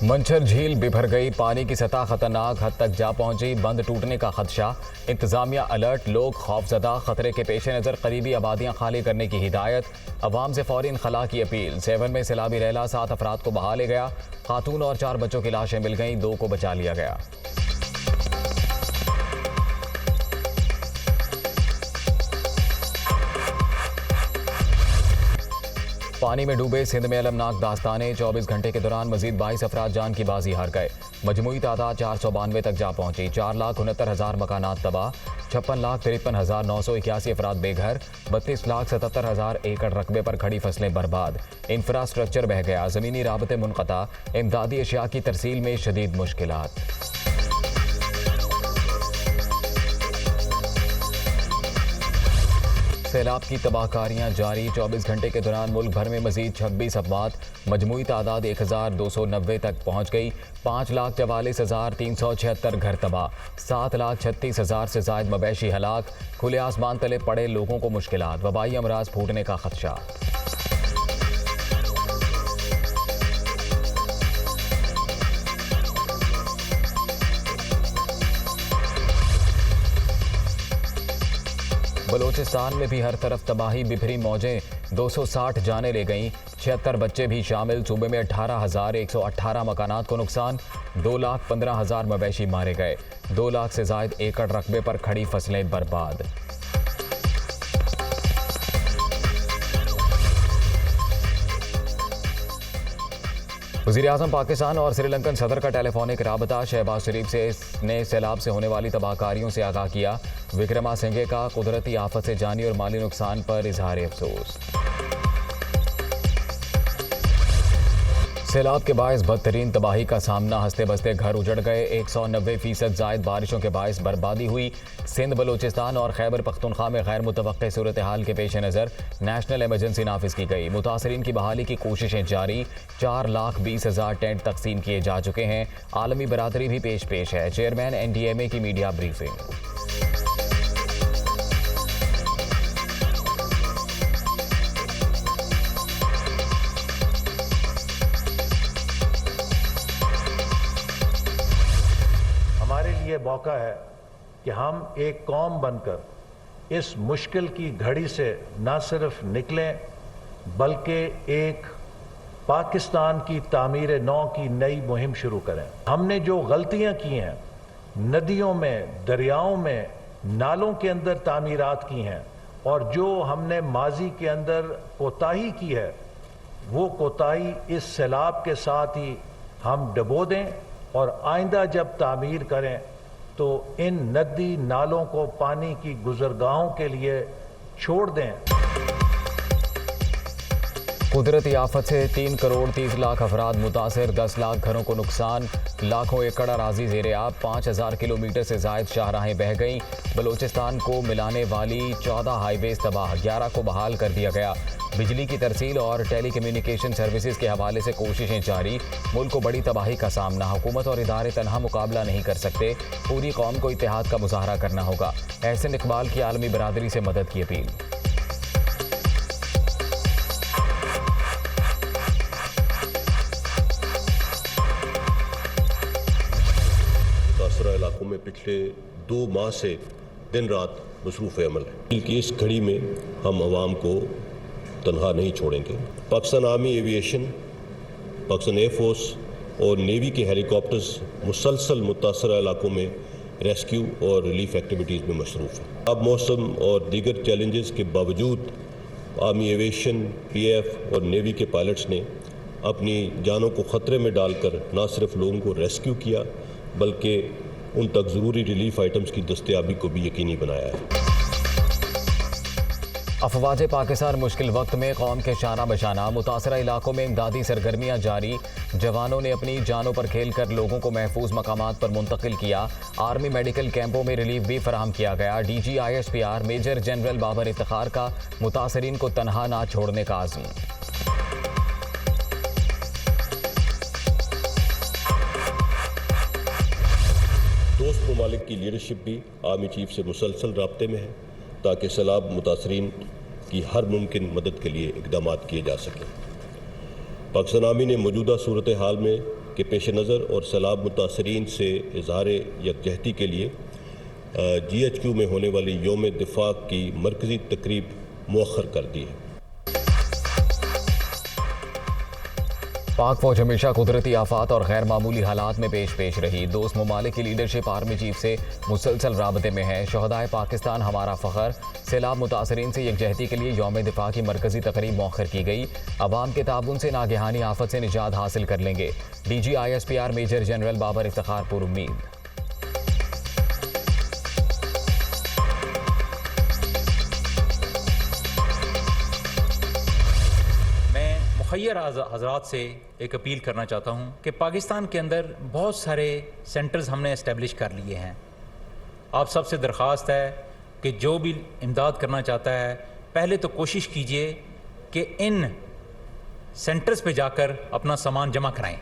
मंचर झील बिभर गई, पानी की सतह खतरनाक हद तक जा पहुंची, बंद टूटने का खदशा। इंतजामिया अलर्ट, लोग खौफजदा, खतरे के पेश नज़र करीबी आबादियां खाली करने की हिदायत। अवाम से फौरी इनखला की अपील। सेवन में सैलाबी रैला, 7 अफराद को बहा ले गया। खातून और 4 बच्चों की लाशें मिल गईं, 2 को बचा लिया गया। पानी में डूबे सिंध में अलमनाक दास्तानें। 24 घंटे के दौरान मजीद 22 अफराद जान की बाजी हार गए। मजमूई तादाद 492 तक जा पहुंची। 4,69,000 मकानात तबाह। 56,53,981 अफराद बेघर। 32,77,000 एकड़ रकबे पर खड़ी फसलें बर्बाद। इंफ्रास्ट्रक्चर बह गया, ज़मीनी राबते मुनक़ता। इमदादी अशिया की तरसील में शदीद मुश्किलात। सैलाब की तबाहकारियां जारी। 24 घंटे के दौरान मुल्क भर में मजीद 26 अफवात। मजमूई तादाद 1,290 तक पहुंच गई। 5,44,376 घर तबाह। 7,36,000 से जायद मवेशी हलाक। खुले आसमान तले पड़े लोगों को मुश्किलात। वबाई अमराज फूटने का खदशा। बलोचिस्तान में भी हर तरफ तबाही, बिखरी मौजें। 260 जाने ले गईं, 76 बच्चे भी शामिल। सूबे में 18,118 मकानात को नुकसान। 2,15,000 मवेशी मारे गए। 2 लाख से जायद एकड़ रकबे पर खड़ी फसलें बर्बाद। वज़ीर-ए-आज़म पाकिस्तान और श्रीलंकन सदर का टेलीफोनिक राबता। शहबाज शरीफ ने सैलाब से होने वाली तबाहकारियों से आगाह किया। विक्रमासिंघे का कुदरती आफत से जानी और माली नुकसान पर इजहार अफसोस। सैलाब के बायस बदतरीन तबाही का सामना। हंसते बसते घर उजड़ गए। 190% जायद बारिशों के बायस बर्बादी हुई। सिंध, बलोचिस्तान और खैबर पख्तूनख्वा में गैर मुतवक्के सूरत हाल के पेश नज़र नेशनल इमरजेंसी नाफिज की गई। मुतासरीन की बहाली की कोशिशें जारी। 4,20,000 टेंट तकसीम किए जा चुके हैं। आलमी बरादरी भी पेश है। चेयरमैन NDMA की मीडिया ब्रीफिंग। ये मौका है कि हम एक कौम बनकर इस मुश्किल की घड़ी से न सिर्फ निकलें बल्कि एक पाकिस्तान की तामीर नौ की नई मुहिम शुरू करें। हमने जो गलतियां की हैं, नदियों में, दरियाओं में, नालों के अंदर तामीरात की हैं और जो हमने माजी के अंदर कोताही की है, वो कोताही इस सैलाब के साथ ही हम डबो दें और आइंदा जब तामीर करें तो इन नदी नालों को पानी की गुजरगाहों के लिए छोड़ दें। कुदरती आफत से 3 करोड़ 30 लाख अफराद मुतासिर। 10 लाख घरों को नुकसान। लाखों एकड़ अराजी ज़ेर-ए-आब। 5,000 किलोमीटर से जायद शाहराहें बह गईं। बलोचिस्तान को मिलाने वाली 14 हाईवेज तबाह। 11 को बहाल कर दिया गया। बिजली की तरसील और टेली कम्युनिकेशन सर्विसेज के हवाले से कोशिशें जारी। मुल्क को बड़ी तबाही का सामना। हुकूमत और इदारे तनहा मुकाबला नहीं कर सकते। पूरी कौम को इत्तेहाद का मुजाहरा करना होगा। एहसन इकबाल की आलमी बरादरी से मदद की अपील। इलाकों में पिछले 2 माह से दिन रात मसरूफ़ अमल है कि इस घड़ी में हम आवाम को तनहा नहीं छोड़ेंगे। Pakistan army aviation, Pakistan air force और नेवी के हेलीकॉप्टर्स मुसलसल मुतासरा इलाकों में रेस्क्यू और रिलीफ एक्टिविटीज़ में मसरूफ़ हैं। अब मौसम और दीगर चैलेंजेस के बावजूद आर्मी एविएशन, PF और नेवी के पायलट्स ने अपनी जानों को ख़तरे में डालकर न सिर्फ लोगों को रेस्क्यू किया बल्कि उन तक ज़रूरी रिलीफ आइटम्स की दस्तयाबी को भी यकीनी बनाया है। अफवाज पाकिस्तान मुश्किल वक्त में कौम के शाना बशाना। मुतासरा इलाकों में इमदादी सरगर्मियां जारी। जवानों ने अपनी जानों पर खेल कर लोगों को महफूज मकामात पर मुंतकिल किया। आर्मी मेडिकल कैंपों में रिलीफ भी फराहम किया गया। DG ISPR major general Babar Iftikhar का मुतासरीन को तनहा ना छोड़ने का आज़म। दोस्त ममालिक की लीडरशिप भी आर्मी चीफ से मुसलसल राब्ते में है ताकि सैलाब मुतासरीन की हर मुमकिन मदद के लिए इक़दाम किए जा सकें। पाकिस्तान आर्मी ने मौजूदा सूरत हाल में के पेश नज़र और सैलाब मुतासरीन से इजहार यकजहती के लिए GHQ में होने वाली योम दिफा की मरकज़ी तकरीब मुअख्खर कर दी है। पाक फौज हमेशा कुदरती आफात और गैर मामूली हालात में पेश रही। दोस्त ममालिक की लीडरशिप आर्मी चीफ से मुसलसल राबते में है। शहदाए पाकिस्तान हमारा फ़ख्र। सैलाब मुतासरीन से यकजहती के लिए यौम दिफा की मरकज़ी तकरीब मौखर की गई। अवाम के ताबुन से नागहानी आफत से निजात हासिल कर लेंगे। DG ISPR major general Babar Iftikhar पुर उम्मीद। मुखय्यर हज़रात से एक अपील करना चाहता हूँ कि पाकिस्तान के अंदर बहुत सारे सेंटर्स हमने इस्टेब्लिश कर लिए हैं। आप सबसे दरख्वास्त है कि जो भी इमदाद करना चाहता है पहले तो कोशिश कीजिए कि इन सेंटर्स पे जाकर अपना सामान जमा कराएं,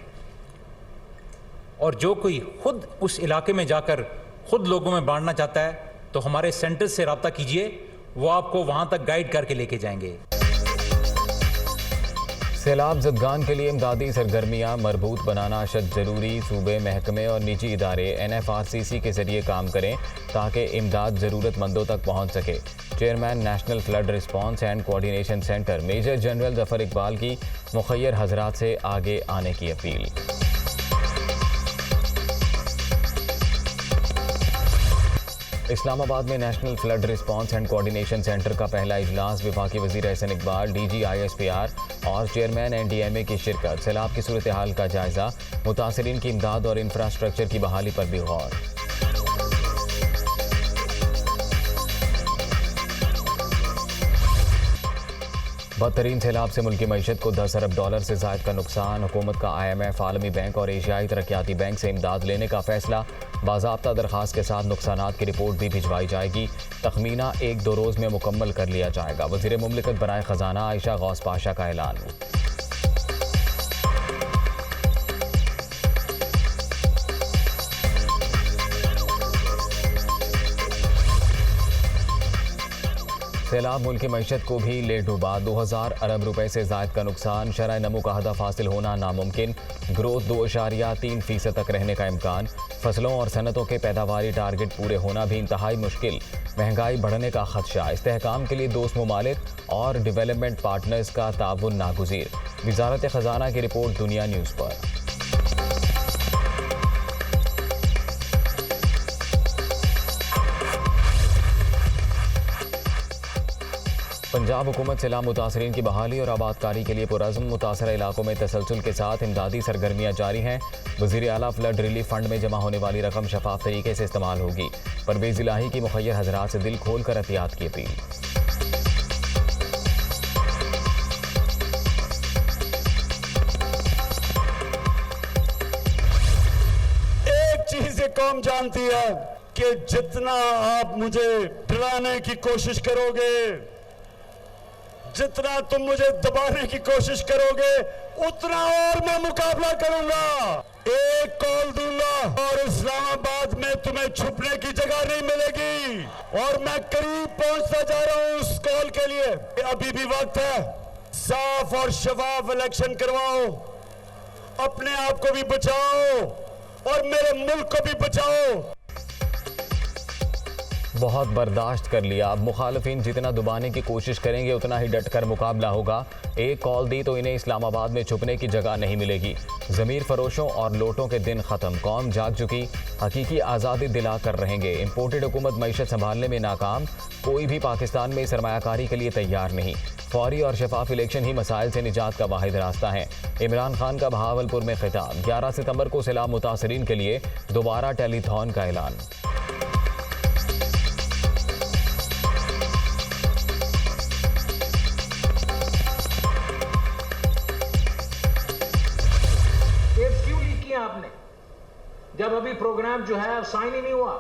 और जो कोई ख़ुद उस इलाके में जाकर ख़ुद लोगों में बांटना चाहता है तो हमारे सेंटर्स से रब्ता कीजिए, वो आपको वहाँ तक गाइड करके लेके जाएंगे। सैलाब ज़दगान के लिए इमदादी सरगर्मियाँ मरबूत बनाना शद ज़रूरी। सूबे महकमे और निजी इदारे NFRCC के ज़रिए काम करें ताकि इमदाद ज़रूरतमंदों तक पहुँच सके। Chairman national flood response and coordination centre major general Zafar Iqbal की मुखय्यर हज़रात से आगे आने की अपील। इस्लामाबाद में national flood response and coordination centre का पहला इजलास। वफाकी वज़ीर एहसन इकबाल, DG ISPR और चेयरमैन NDMA की शिरकत। सैलाब की सूरत हाल का जायजा, मुतासरीन की इमदाद और इंफ्रास्ट्रक्चर की बहाली पर भी गौर। बदतरीन सैलाब से मुल्की मईशत को $10 अरब से ज़ायद का नुकसान। हुकूमत का IMF, आलमी बैंक और एशियाई तरक्याती बैंक से इमदाद लेने का फैसला। बाज़ाब्ता दरख्वास्त के साथ नुकसानात की रिपोर्ट भी भिजवाई जाएगी। तखमीना 1-2 रोज़ में मुकम्मल कर लिया जाएगा। वज़ीर मुमलिकत बराए ख़जाना आयशा गौस पाशा का ऐलान। सैलाब मुल्क की मईशत को भी ले डूबा। 2000 अरब रुपए से ज़ायद का नुकसान। शरह नमू का हदफ हासिल होना नामुमकिन। ग्रोथ 2.3% तक रहने का इम्कान। फसलों और सनतों के पैदावारी टारगेट पूरे होना भी इंतहाई मुश्किल। महंगाई बढ़ने का खदशा। इस्तेहकाम के लिए दोस्त ममालिक और डेवलपमेंट पार्टनर्स का ताउन नागुज़ीर। वज़ारत ख़जाना की रिपोर्ट दुनिया न्यूज़ पर। पंजाब हुकूमत सैलाब मुतासरीन की बहाली और आबादकारी के लिए पुरअज़्म। मुतासरा इलाकों में तसलसल के साथ इमदादी सरगर्मियाँ जारी हैं। वज़ीर आला फ्लड रिलीफ फंड में जमा होने वाली रकम शफाफ तरीके से इस्तेमाल होगी। परवेज़ इलाही की मुखय्यर हज़रात से दिल खोल कर एहतियात की अपील। एक चीज ये कौम जानती है कि जितना आप मुझे डराने की कोशिश करोगे, जितना तुम मुझे दबाने की कोशिश करोगे, उतना और मैं मुकाबला करूंगा। एक कॉल दूंगा और इस्लामाबाद में तुम्हें छुपने की जगह नहीं मिलेगी। और मैं करीब पहुंचता जा रहा हूं उस कॉल के लिए। अभी भी वक्त है। साफ और शफाफ इलेक्शन करवाओ, अपने आप को भी बचाओ और मेरे मुल्क को भी बचाओ। बहुत बर्दाश्त कर लिया। अब मुखालफिन जितना दबाने की कोशिश करेंगे उतना ही डट कर मुकाबला होगा। एक कॉल दी तो इन्हें इस्लामाबाद में छुपने की जगह नहीं मिलेगी। ज़मीर फरोशों और लोटों के दिन ख़त्म। कौम जाग चुकी, हकीकी आज़ादी दिला कर रहेंगे। इम्पोर्टेड हुकूमत मईशत संभालने में नाकाम। कोई भी पाकिस्तान में सरमायाकारी के लिए तैयार नहीं। फौरी और शफाफ इलेक्शन ही मसाइल से निजात का वाहिद रास्ता है। इमरान खान का बहावलपुर में खिताब। 11 सितंबर को सैलाब मुतासरीन के लिए दोबारा टेलीथॉन का ऐलान। आपने जब अभी प्रोग्राम जो है साइन ही नहीं हुआ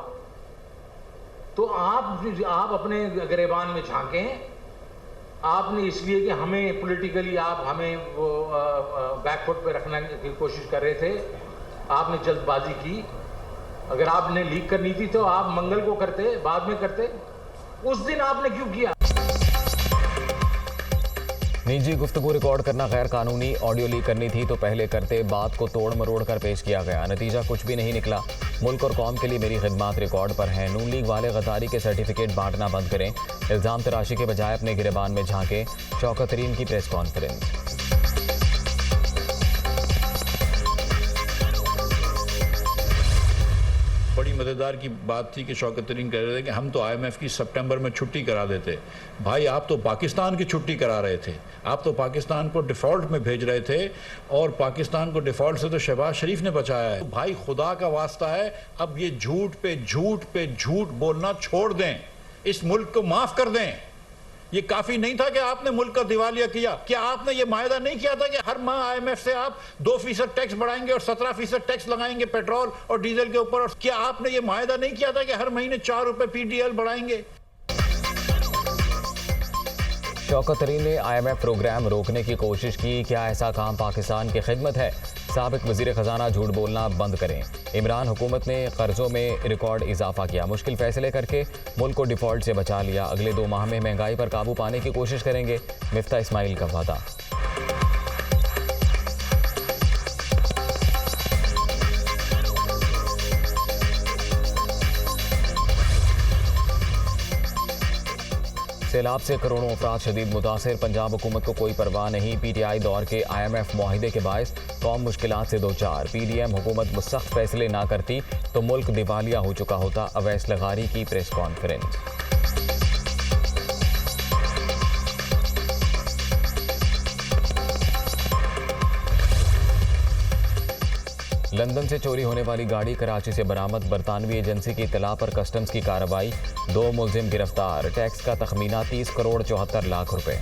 तो आप अपने गिरेबान में झांकें। आपने इसलिए कि हमें पॉलिटिकली आप हमें वो बैकफुट पे रखने की कोशिश कर रहे थे, आपने जल्दबाजी की। अगर आपने लीक करनी थी तो आप मंगल को करते, बाद में करते। उस दिन आपने क्यों किया? निजी गुफ्तगू रिकॉर्ड करना गैर कानूनी, ऑडियो लीक करनी थी तो पहले करते, बात को तोड़ मरोड़ कर पेश किया गया, नतीजा कुछ भी नहीं निकला। मुल्क और कौम के लिए मेरी खिदमत रिकॉर्ड पर हैं। नून लीग वाले गद्दारी के सर्टिफिकेट बांटना बंद करें, इल्ज़ाम तराशी के बजाय अपने गिरेबान में झांके। शौकत तरीन की प्रेस कॉन्फ्रेंस। बड़ी मजेदार की बात थी कि शौकत तरीन कह रहे थे कि हम तो IMF की सितंबर में छुट्टी करा देते। भाई आप तो पाकिस्तान की छुट्टी करा रहे थे, आप तो पाकिस्तान को डिफ़ॉल्ट में भेज रहे थे और पाकिस्तान को डिफ़ॉल्ट से तो शहबाज शरीफ ने बचाया है। भाई खुदा का वास्ता है, अब ये झूठ पे झूठ पे झूठ बोलना छोड़ दें, इस मुल्क को माफ़ कर दें। ये काफी नहीं था कि आपने मुल्क का दिवालिया किया? क्या आपने ये मायदा नहीं किया था कि हर माह IMF से आप 2% टैक्स बढ़ाएंगे और 17% टैक्स लगाएंगे पेट्रोल और डीजल के ऊपर? और क्या आपने ये मायदा नहीं किया था कि हर महीने 4 रुपए PDL बढ़ाएंगे? शौकत तरीन ने IMF प्रोग्राम रोकने की कोशिश की, क्या ऐसा काम पाकिस्तान की खिदमत है? साबिक वजीर खजाना झूठ बोलना बंद करें। इमरान हुकूमत ने कर्जों में रिकॉर्ड इजाफा किया, मुश्किल फैसले करके मुल्क को डिफॉल्ट से बचा लिया। अगले 2 माह में महंगाई पर काबू पाने की कोशिश करेंगे, मिफ्ता इस्माइल का वादा। सैलाब से करोड़ों अफराद शदीद मुतासिर, पंजाब हुकूमत को कोई परवाह नहीं। PTI दौर के IMF मुआहिदे के बायस कौम मुश्किलात से 2-4। PDM हुकूमत सख्त फैसले ना करती तो मुल्क दिवालिया हो चुका होता। अवैस लगारी की प्रेस कॉन्फ्रेंस। लंदन से चोरी होने वाली गाड़ी कराची से बरामद, बरतानवी एजेंसी की इत्तला पर कस्टम्स की कार्रवाई। 2 मुलजिम गिरफ्तार, टैक्स का तखमीना 30 करोड़ 74 लाख रुपए।